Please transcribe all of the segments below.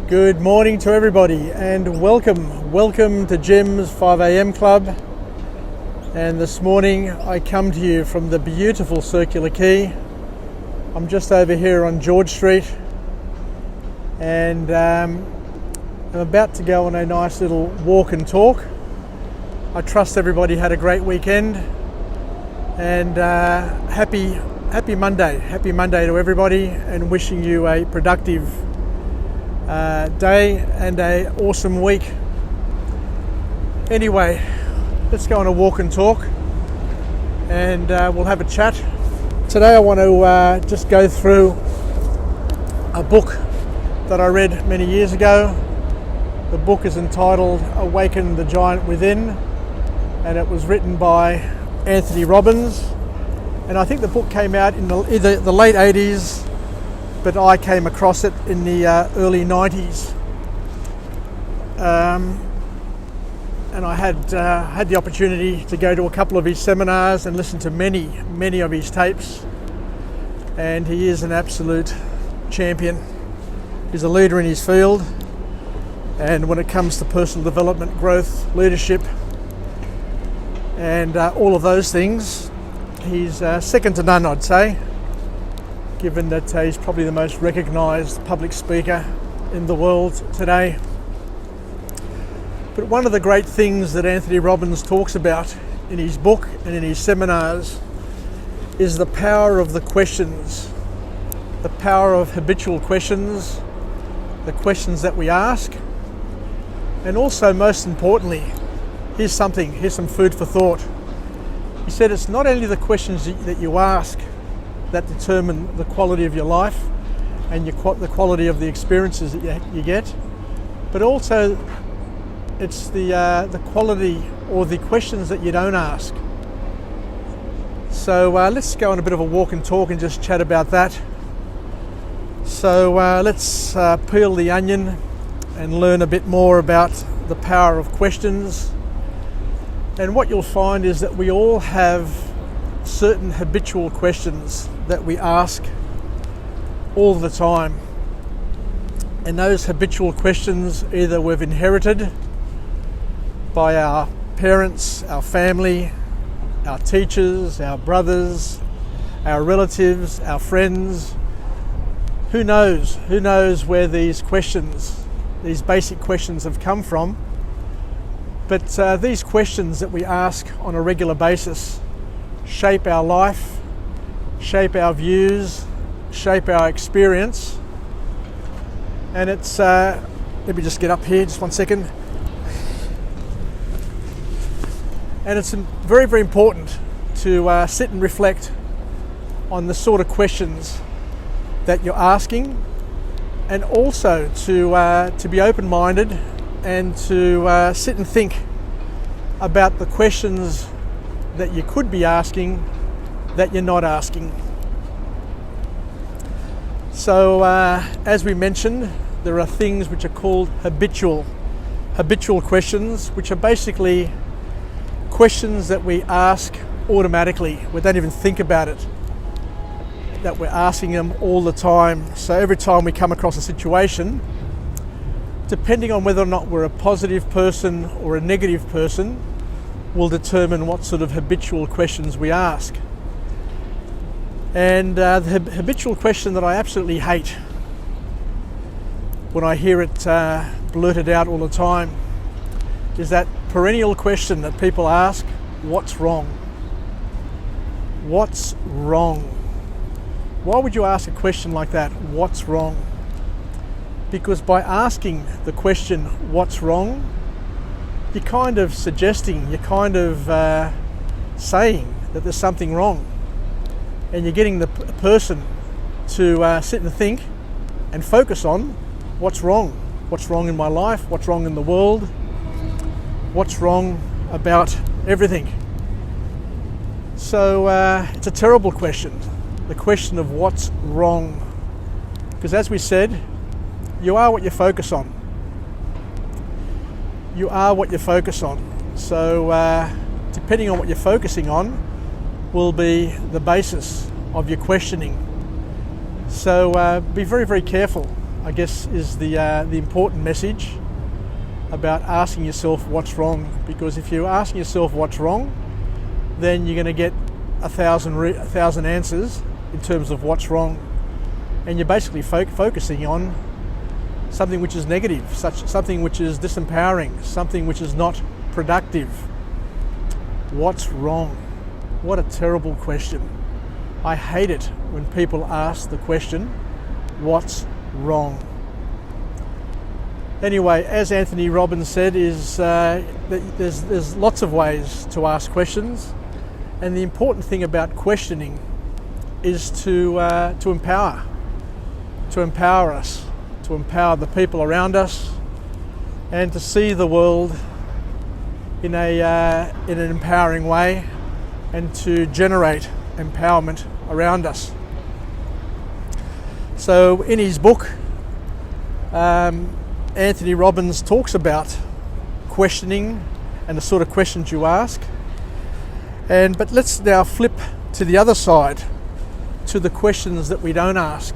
Good morning to everybody and welcome to Jim's 5am Club. And this morning I come to you from the beautiful Circular Quay. I'm just over here on George Street and I'm about to go on a nice little walk and talk. I trust everybody had a great weekend and happy Monday to everybody, and wishing you a productive day and a awesome week. Anyway, let's go on a walk and talk and we'll have a chat. Today I want to just go through a book that I read many years ago. The book is entitled Awaken the Giant Within, and it was written by Anthony Robbins, and I think the book came out in either the late 80s, but I came across it in the early 90s. And I had the opportunity to go to a couple of his seminars and listen to many of his tapes, and he is an absolute champion. He's a leader in his field, and when it comes to personal development, growth, leadership, and all of those things, he's second to none, I'd say, given that he's probably the most recognised public speaker in the world today. But one of the great things that Anthony Robbins talks about in his book and in his seminars is the power of the questions, the power of habitual questions, the questions that we ask, and also, most importantly, here's some food for thought. He said it's not only the questions that you ask that determine the quality of your life and the quality of the experiences that you get, but also it's the quality or the questions that you don't ask. So let's go on a bit of a walk and talk and just chat about that. So let's peel the onion and learn a bit more about the power of questions. And what you'll find is that we all have certain habitual questions that we ask all the time. And those habitual questions either we've inherited by our parents, our family, our teachers, our brothers, our relatives, our friends. Who knows where these questions, these basic questions have come from. But these questions that we ask on a regular basis shape our life, shape our views, shape our experience. And it's, let me just get up here, just one second. And it's very, very important to sit and reflect on the sort of questions that you're asking, and also to be open-minded and to sit and think about the questions that you could be asking that you're not asking. So as we mentioned, there are things which are called habitual questions, which are basically questions that we ask automatically. We don't even think about it, that we're asking them all the time. So every time we come across a situation, depending on whether or not we're a positive person or a negative person, will determine what sort of habitual questions we ask. And the habitual question that I absolutely hate when I hear it blurted out all the time is that perennial question that people ask: what's wrong? What's wrong? Why would you ask a question like that? What's wrong? Because by asking the question, what's wrong, you're kind of suggesting, you're kind of saying that there's something wrong. And you're getting the person to sit and think and focus on what's wrong. What's wrong in my life? What's wrong in the world? What's wrong about everything? So it's a terrible question, the question of what's wrong. Because as we said, you are what you focus on. You are what you focus on. So depending on what you're focusing on will be the basis of your questioning. So be very, very careful I guess, is the important message about asking yourself what's wrong. Because if you're asking yourself what's wrong, then you're going to get a thousand answers in terms of what's wrong, and you're basically focusing on something which is negative, something which is disempowering, something which is not productive. What's wrong? What a terrible question. I hate it when people ask the question, what's wrong? Anyway, as Anthony Robbins said, there's lots of ways to ask questions, and the important thing about questioning is to empower us, to empower the people around us, and to see the world in an empowering way, and to generate empowerment around us. So in his book, Anthony Robbins talks about questioning and the sort of questions you ask. But let's now flip to the other side, to the questions that we don't ask.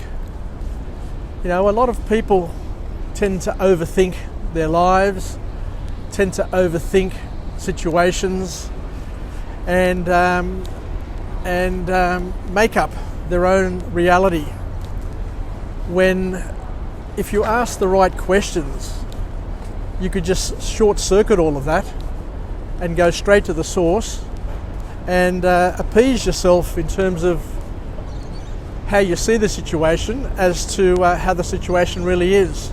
You know, a lot of people tend to overthink their lives, tend to overthink situations, and make up their own reality. When, if you ask the right questions, you could just short circuit all of that and go straight to the source and appease yourself in terms of how you see the situation as to how the situation really is.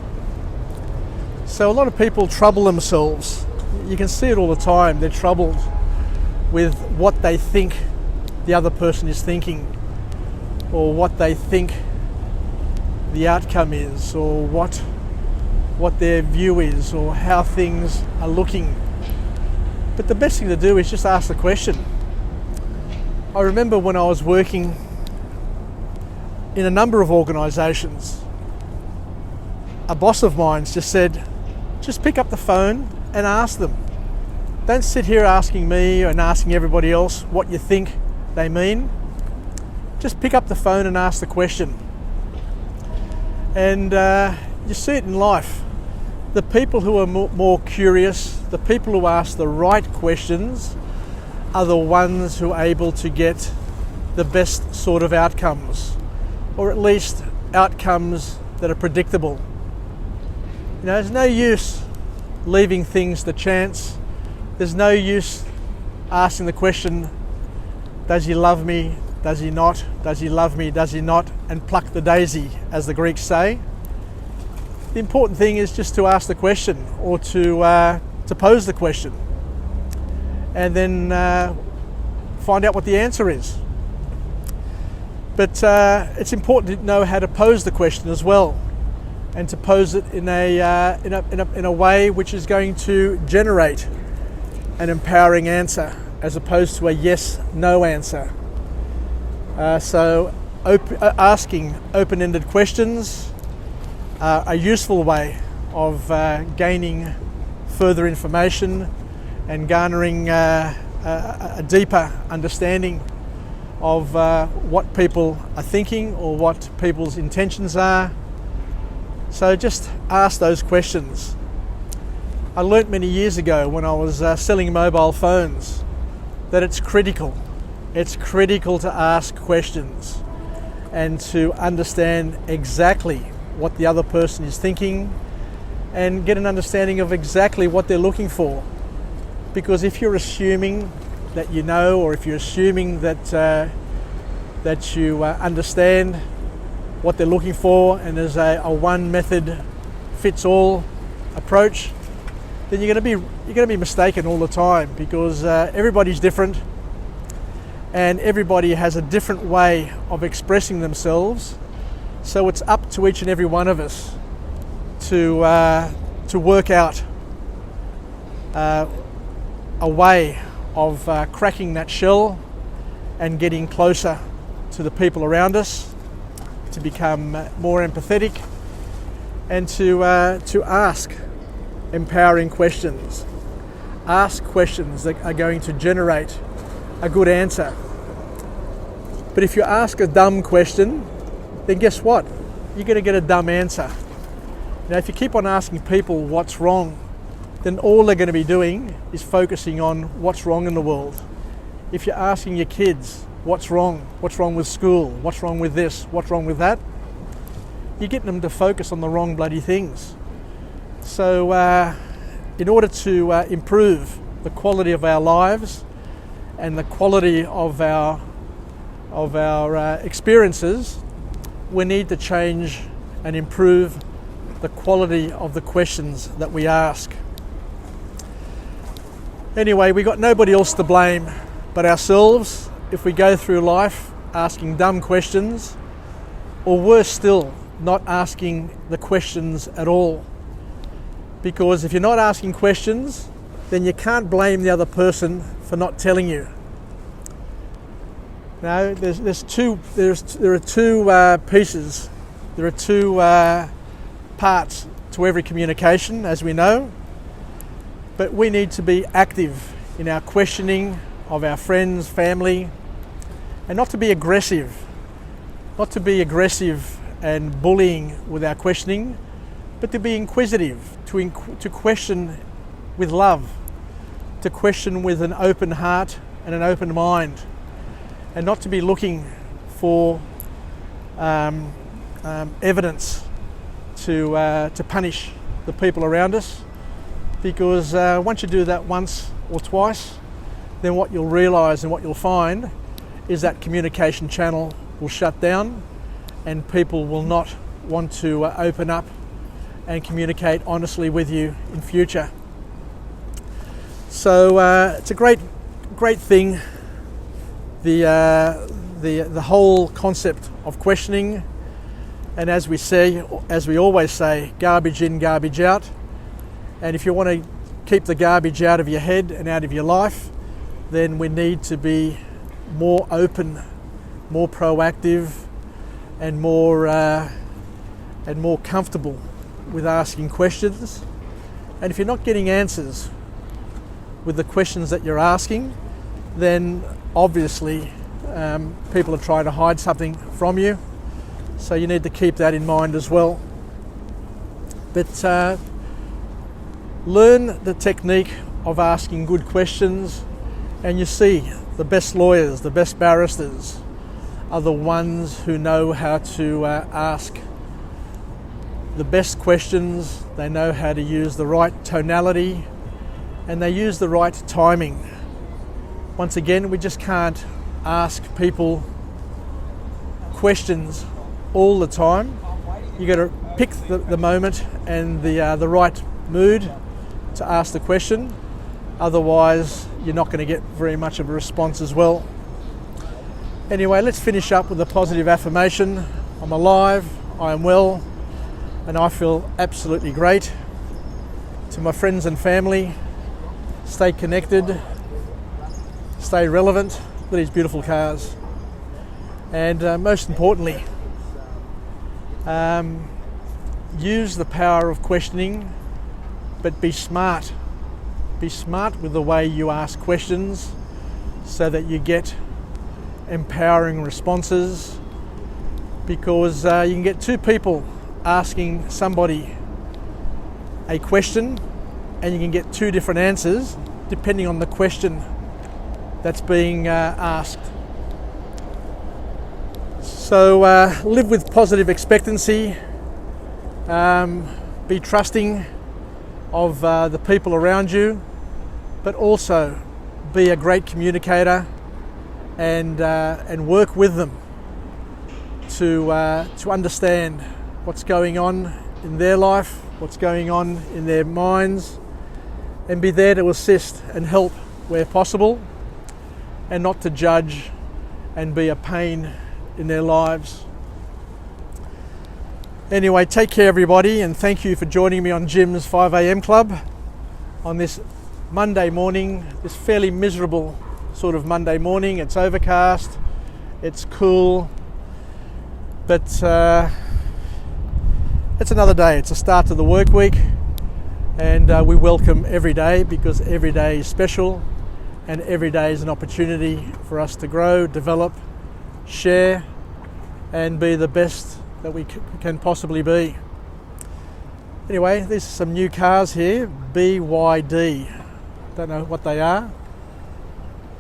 So a lot of people trouble themselves. You can see it all the time. They're troubled with what they think the other person is thinking, or what they think the outcome is, or what their view is, or how things are looking. But the best thing to do is just ask the question. I remember when I was working in a number of organisations, a boss of mine just said, just pick up the phone and ask them. Don't sit here asking me and asking everybody else what you think they mean. Just pick up the phone and ask the question. And you see it in life. The people who are more curious, the people who ask the right questions, are the ones who are able to get the best sort of outcomes, or at least outcomes that are predictable. You know, there's no use leaving things to chance. There's no use asking the question, does he love me? Does he not? Does he love me? Does he not? And pluck the daisy, as the Greeks say. The important thing is just to ask the question, or to pose the question, and then find out what the answer is. But it's important to know how to pose the question as well, and to pose it in a way which is going to generate an empowering answer, as opposed to a yes/no answer. So asking open-ended questions are a useful way of gaining further information and garnering a deeper understanding of what people are thinking, or what people's intentions are. So just ask those questions. I learnt many years ago when I was selling mobile phones that it's critical to ask questions and to understand exactly what the other person is thinking, and get an understanding of exactly what they're looking for. Because if you're assuming that you know, or if you're assuming that you understand what they're looking for, and there's a one method fits all approach, then you're going to be mistaken all the time, because everybody's different, and everybody has a different way of expressing themselves. So it's up to each and every one of us to work out a way of cracking that shell and getting closer to the people around us, to become more empathetic, and to ask empowering questions. Ask questions that are going to generate a good answer. But if you ask a dumb question, then guess what? You're going to get a dumb answer. Now, if you keep on asking people what's wrong, then all they're going to be doing is focusing on what's wrong in the world. If you're asking your kids what's wrong with school, what's wrong with this, what's wrong with that, you're getting them to focus on the wrong bloody things. So in order to improve the quality of our lives and the quality of our experiences, we need to change and improve the quality of the questions that we ask. Anyway, we got nobody else to blame but ourselves if we go through life asking dumb questions, or worse still, not asking the questions at all. Because if you're not asking questions, then you can't blame the other person for not telling you. Now, there are two pieces. There are two parts to every communication, as we know. But we need to be active in our questioning of our friends, family, and not to be aggressive. Not to be aggressive and bullying with our questioning, but to be inquisitive, to question with love, to question with an open heart and an open mind, and not to be looking for evidence to punish the people around us, because once you do that once or twice, then what you'll realise and what you'll find is that communication channel will shut down and people will not want to open up and communicate honestly with you in future. So it's a great thing, the whole concept of questioning, and as we always say, garbage in, garbage out. And if you want to keep the garbage out of your head and out of your life, then we need to be more open, more proactive, and more comfortable with asking questions. And if you're not getting answers with the questions that you're asking, then obviously people are trying to hide something from you. So you need to keep that in mind as well. But learn the technique of asking good questions, and you see the best lawyers, the best barristers are the ones who know how to ask the best questions. They know how to use the right tonality and they use the right timing. Once again, we just can't ask people questions all the time. You got to pick the moment and the right mood to ask the question. Otherwise, you're not going to get very much of a response as well. Anyway, let's finish up with a positive affirmation. I'm alive, I am well, and I feel absolutely great. To my friends and family, stay connected, stay relevant. Look at these beautiful cars. And most importantly, use the power of questioning, but be smart. Be smart with the way you ask questions so that you get empowering responses, because you can get two people asking somebody a question and you can get two different answers depending on the question that's being asked. So live with positive expectancy, be trusting of the people around you, but also be a great communicator and work with them to understand what's going on in their life, what's going on in their minds, and be there to assist and help where possible, and not to judge and be a pain in their lives. Anyway, take care everybody, and thank you for joining me on Jim's 5 a.m. Club on this Monday morning, this fairly miserable sort of Monday morning. It's overcast, it's cool, but it's another day. It's a start to the work week, and we welcome every day, because every day is special and every day is an opportunity for us to grow, develop, share, and be the best that we can possibly be. Anyway, these are some new cars here, BYD. Don't know what they are,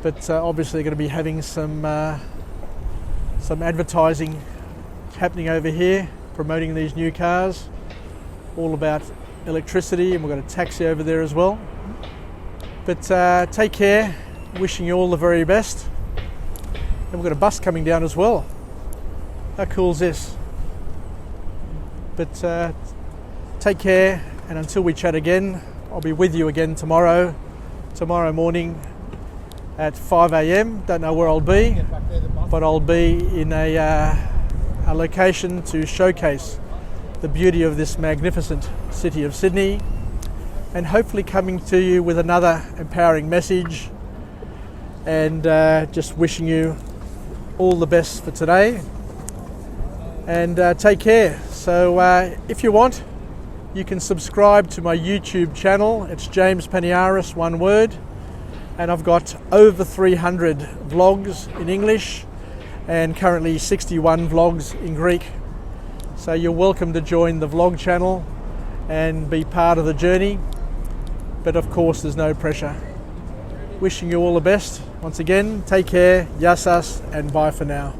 but obviously they're going to be having some advertising happening over here, promoting these new cars, all about electricity, and we've got a taxi over there as well. But take care, wishing you all the very best. And we've got a bus coming down as well. How cool is this? But take care, and until we chat again, I'll be with you again tomorrow morning at 5 a.m. Don't know where I'll be, but I'll be in a location to showcase the beauty of this magnificent city of Sydney, and hopefully coming to you with another empowering message, and just wishing you all the best for today, and take care. So if you want, you can subscribe to my YouTube channel. It's James Paniaras, one word, and I've got over 300 vlogs in English and currently 61 vlogs in Greek. So you're welcome to join the vlog channel and be part of the journey, but of course there's no pressure. Wishing you all the best. Once again, take care, yas, and bye for now.